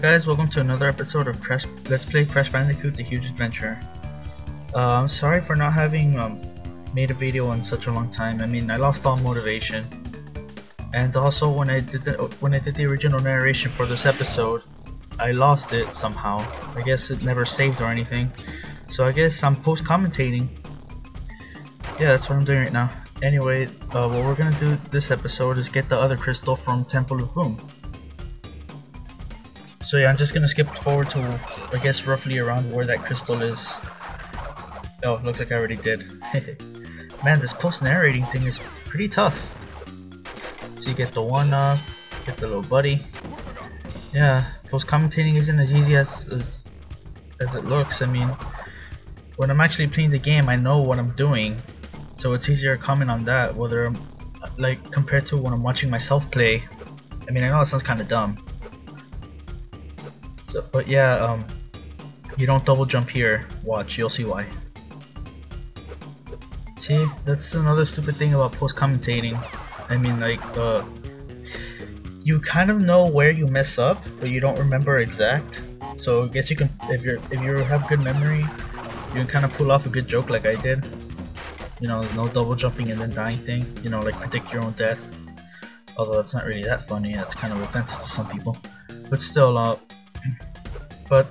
guys, welcome to another episode of Let's Play Crash Bandicoot The Huge Adventure. I'm sorry for not having made a video in such a long time. I mean, I lost all motivation. And also when I did the original narration for this episode, I lost it somehow. I guess it never saved or anything. So I guess I'm post-commentating. Yeah, that's what I'm doing right now. Anyway, what we're gonna do this episode is get the other crystal from Temple of Boom. So yeah, I'm just gonna skip forward to, I guess, roughly around where that crystal is. Oh, looks like I already did. Man, this post-narrating thing is pretty tough. So you get the one up, get the little buddy. Yeah, post-commentating isn't as easy as it looks. I mean, when I'm actually playing the game, I know what I'm doing, so it's easier to comment on that, whether I'm, like, compared to when I'm watching myself play. I mean, I know it sounds kind of dumb. So, but yeah, you don't double jump here. Watch, you'll see why. See, that's another stupid thing about post-commentating. I mean, like, you kind of know where you mess up, but you don't remember exact. So I guess you can, if you have good memory, you can kind of pull off a good joke like I did. You know, no double jumping and then dying thing. You know, like predict your own death. Although it's not really that funny. That's kind of offensive to some people. But still, but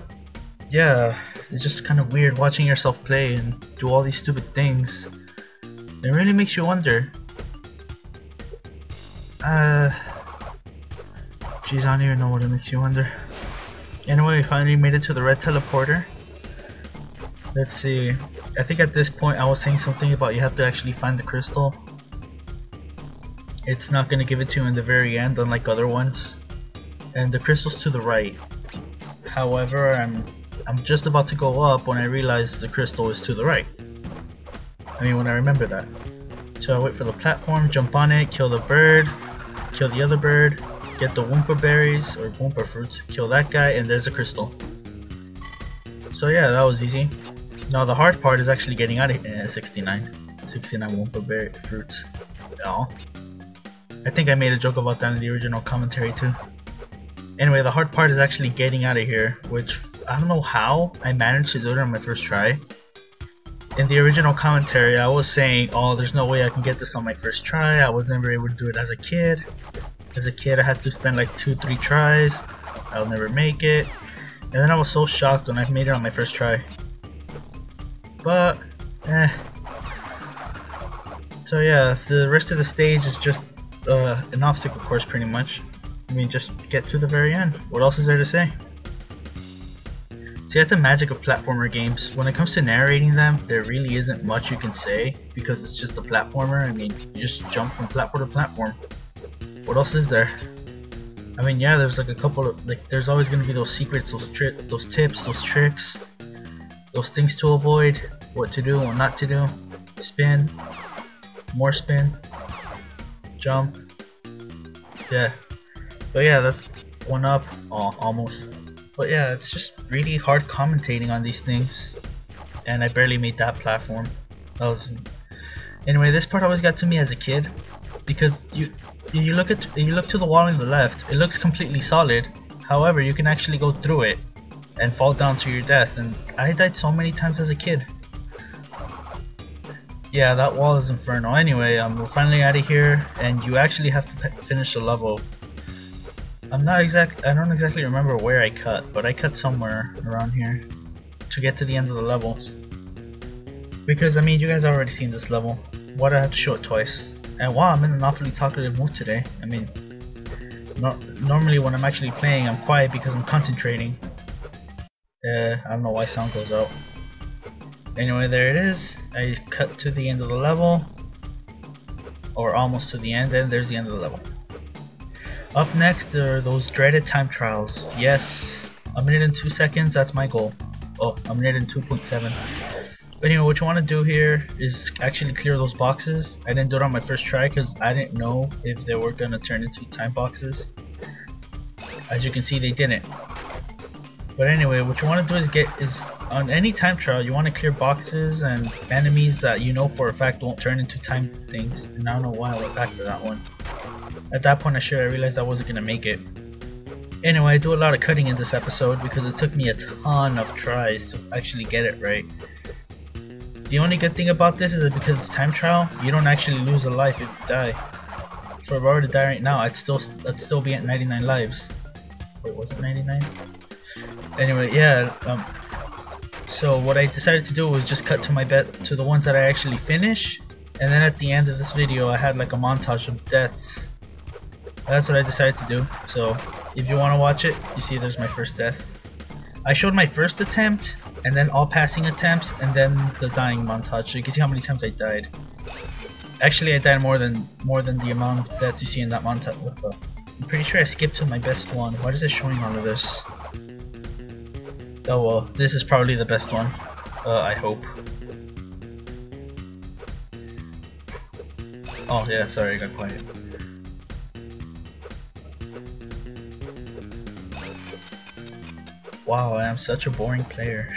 yeah, it's just kind of weird watching yourself play and do all these stupid things. It really makes you wonder. Geez, I don't even know what it makes you wonder. Anyway, we finally made it to the red teleporter. Let's see. I think at this point I was saying something about you have to actually find the crystal. It's not gonna give it to you in the very end, unlike other ones. And the crystal's to the right. However, I'm just about to go up when I realize the crystal is to the right. I mean, when I remember that. So I wait for the platform, jump on it, kill the bird, kill the other bird, get the Wumpa berries or Wumpa fruits, kill that guy, and there's a crystal. So yeah, that was easy. Now the hard part is actually getting out of here. 69 Wumpa berry fruits. No. I think I made a joke about that in the original commentary too. Anyway, the hard part is actually getting out of here, which I don't know how I managed to do it on my first try. In the original commentary, I was saying, oh, there's no way I can get this on my first try. I was never able to do it as a kid. As a kid, I had to spend like 2-3 tries. I'll never make it. And then I was so shocked when I made it on my first try. But, so yeah, the rest of the stage is just an obstacle course pretty much. I mean, just get to the very end. What else is there to say? See, that's the magic of platformer games. When it comes to narrating them, there really isn't much you can say because it's just a platformer. I mean, you just jump from platform to platform. What else is there? I mean, yeah, there's like a couple of, like, there's always gonna be those secrets, those tips, those tricks, those things to avoid, what to do, what not to do, spin, more spin, jump, yeah. But yeah, that's one up, oh, almost. But yeah, it's just really hard commentating on these things, and I barely made that platform. Anyway, this part always got to me as a kid because you look to the wall on the left, it looks completely solid. However, you can actually go through it and fall down to your death, and I died so many times as a kid. Yeah, that wall is infernal. Anyway, we're finally out of here, and you actually have to finish the level. I don't exactly remember where I cut, but I cut somewhere around here to get to the end of the levels. Because I mean, you guys have already seen this level. Why do I have to show it twice? And wow, I'm in an awfully talkative mood today. I mean, normally when I'm actually playing, I'm quiet because I'm concentrating. I don't know why sound goes out. Anyway, there it is. I cut to the end of the level, or almost to the end, and there's the end of the level. Up next are those dreaded time trials. Yes, a minute and 2 seconds, that's my goal. Oh, a minute and 2.7. But anyway, what you want to do here is actually clear those boxes. I didn't do it on my first try because I didn't know if they were going to turn into time boxes. As you can see, they didn't. But anyway, what you want to do is on any time trial, you want to clear boxes and enemies that you know for a fact won't turn into time things. And I don't know why I went back to that one. At that point I realized I wasn't gonna make it. Anyway, I do a lot of cutting in this episode because it took me a ton of tries to actually get it right. The only good thing about this is that because it's time trial, you don't actually lose a life if you die. So if I were to die right now, I'd still be at 99 lives. Wait, was it 99? Anyway, yeah. So what I decided to do was just cut to the ones that I actually finish, and then at the end of this video, I had like a montage of deaths. That's what I decided to do. So if you want to watch it, you see there's my first death. I showed my first attempt, and then all passing attempts, and then the dying montage, so you can see how many times I died. Actually, I died more than the amount of deaths you see in that montage. I'm pretty sure I skipped to my best one. Why is it showing all of this? Oh well, this is probably the best one. I hope. Oh yeah, sorry, I got quiet. Wow, I am such a boring player.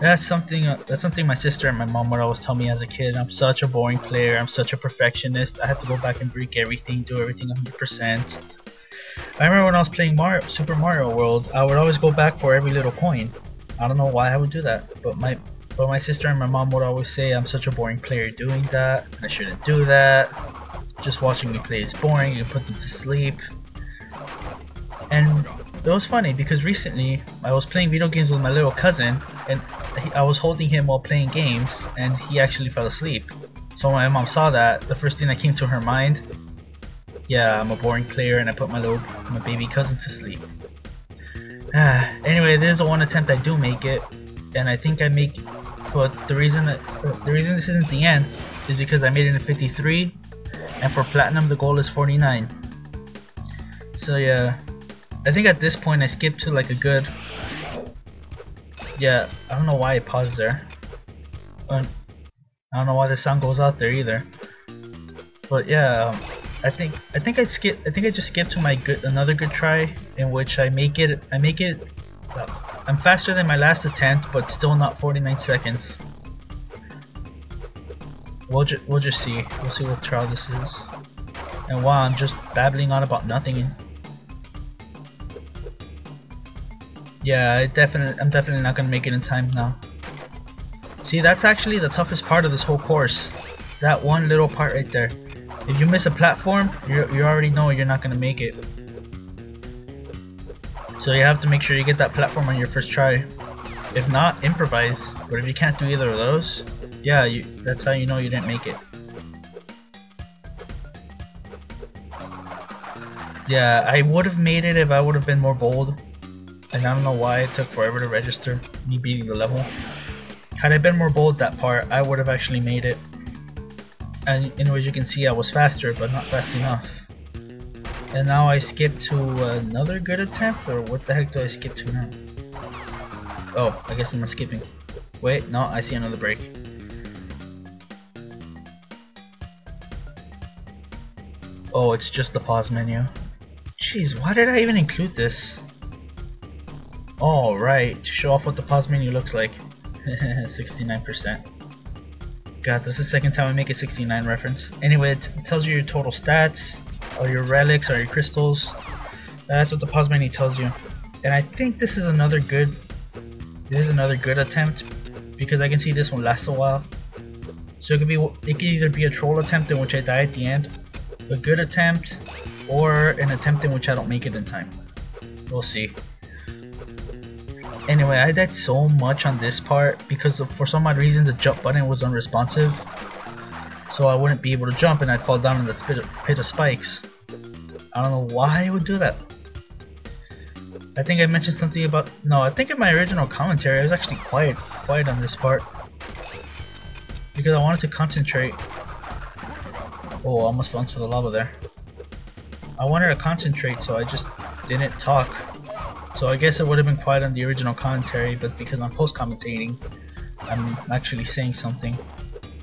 That's something my sister and my mom would always tell me as a kid. I'm such a boring player. I'm such a perfectionist. I have to go back and break everything, do everything 100%. I remember when I was playing Super Mario World, I would always go back for every little coin. I don't know why I would do that, but my sister and my mom would always say I'm such a boring player doing that. I shouldn't do that. Just watching me play is boring. You put them to sleep. And it was funny because recently I was playing video games with my little cousin, and I was holding him while playing games, and he actually fell asleep. So when my mom saw that, the first thing that came to her mind, yeah, I'm a boring player and I put my baby cousin to sleep. Anyway, this is the one attempt I do make it, and I think I make. But the reason this isn't the end is because I made it in 53, and for platinum the goal is 49. So yeah. I think at this point I skipped to like a good. Yeah, I don't know why I paused there. I don't know why the sound goes out there either. But yeah, I think I just skipped to another good try in which I make it. I'm faster than my last attempt, but still not 49 seconds. We'll just see. We'll see what trial this is. And wow, I'm just babbling on about nothing. Yeah, I'm definitely not gonna make it in time now. See, that's actually the toughest part of this whole course. That one little part right there. If you miss a platform, you already know you're not gonna make it. So you have to make sure you get that platform on your first try. If not, improvise. But if you can't do either of those, yeah, that's how you know you didn't make it. Yeah, I would have made it if I would have been more bold. And I don't know why it took forever to register me beating the level. Had I been more bold that part, I would have actually made it. And anyways, you can see I was faster, but not fast enough. And now I skip to another good attempt, or what the heck do I skip to now? Oh, I guess I'm not skipping. Wait, no, I see another break. Oh, it's just the pause menu. Jeez, why did I even include this? Oh, right, to show off what the pause menu looks like. 69%. God, this is the second time I make a 69 reference. Anyway, it tells you your total stats, all your relics, all your crystals. That's what the pause menu tells you. And I think this is another good attempt, because I can see this one lasts a while. So it could either be a troll attempt in which I die at the end, a good attempt, or an attempt in which I don't make it in time. We'll see. Anyway, I died so much on this part because for some odd reason the jump button was unresponsive. So I wouldn't be able to jump and I'd fall down in the pit of spikes. I don't know why I would do that. I think I mentioned something about... No, I think in my original commentary I was actually quiet on this part. Because I wanted to concentrate. Oh, I almost fell into the lava there. I wanted to concentrate, so I just didn't talk. So I guess it would have been quiet on the original commentary, but because I'm post-commentating, I'm actually saying something.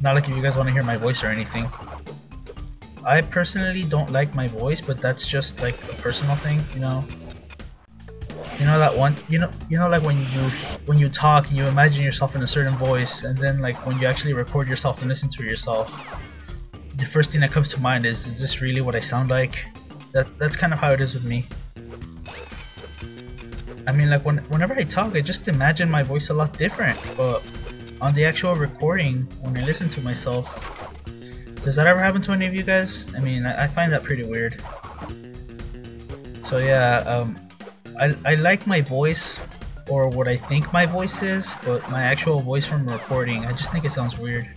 Not like if you guys want to hear my voice or anything. I personally don't like my voice, but that's just like a personal thing, you know. You know that one, you know, like when you talk and you imagine yourself in a certain voice, and then like when you actually record yourself and listen to yourself, the first thing that comes to mind is this really what I sound like? That's kind of how it is with me. I mean, like whenever I talk, I just imagine my voice a lot different. But on the actual recording, when I listen to myself, does that ever happen to any of you guys? I mean, I find that pretty weird. So yeah, I like my voice, or what I think my voice is, but my actual voice from recording, I just think it sounds weird.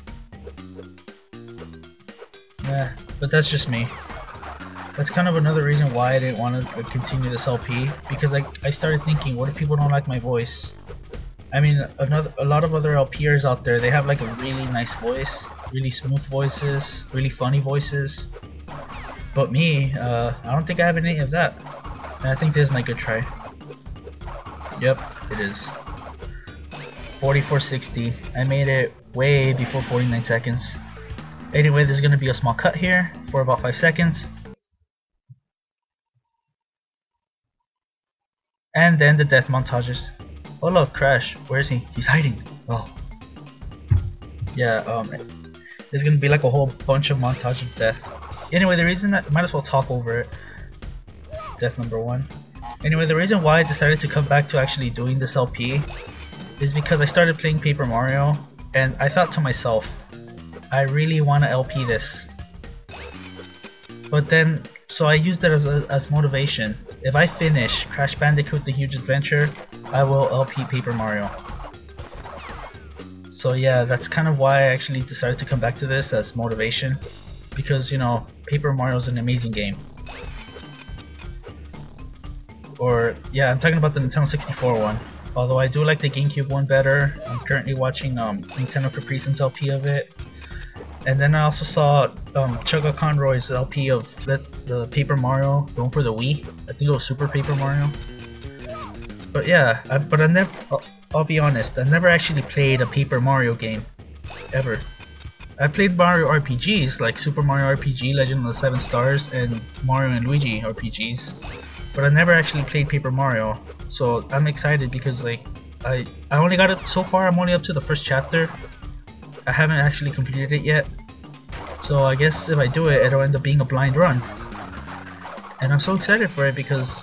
Yeah, but that's just me. That's kind of another reason why I didn't want to continue this LP, because I started thinking, what if people don't like my voice? I mean, a lot of other LPers out there, they have like a really nice voice, really smooth voices, really funny voices. But me, I don't think I have any of that. And I think this is my good try. Yep, it is. 4460. I made it way before 49 seconds. Anyway, there's gonna be a small cut here for about 5 seconds. And then the death montages. Oh look, Crash. Where is he? He's hiding. Oh. Yeah, there's gonna be like a whole bunch of montage of death. Anyway, the reason that might as well talk over it. Death number 1. Anyway, the reason why I decided to come back to actually doing this LP is because I started playing Paper Mario and I thought to myself, I really want to LP this. But then, so I used it as motivation. If I finish Crash Bandicoot The Huge Adventure, I will LP Paper Mario. So yeah, that's kind of why I actually decided to come back to this as motivation. Because, you know, Paper Mario is an amazing game. Or, yeah, I'm talking about the Nintendo 64 one. Although I do like the GameCube one better. I'm currently watching Nintendo Caprice's LP of it. And then I also saw Chugga Conroy's LP of the Paper Mario, the one for the Wii. I think it was Super Paper Mario. But yeah, I never. I'll be honest, I never actually played a Paper Mario game, ever. I played Mario RPGs like Super Mario RPG, Legend of the Seven Stars, and Mario and Luigi RPGs, but I never actually played Paper Mario. So I'm excited because like I only got it so far. I'm only up to the first chapter. I haven't actually completed it yet. So I guess if I do it, it'll end up being a blind run. And I'm so excited for it because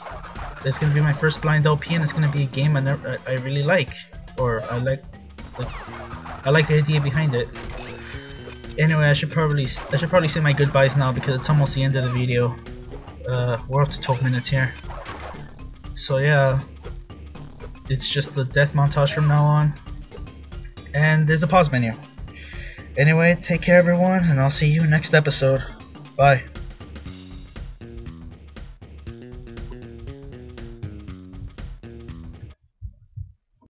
it's gonna be my first blind LP, and it's gonna be a game I really like, or I like the idea behind it. Anyway, I should probably say my goodbyes now because it's almost the end of the video. We're up to 12 minutes here. So yeah, it's just the death montage from now on, and there's a pause menu. Anyway, take care everyone, and I'll see you next episode. Bye.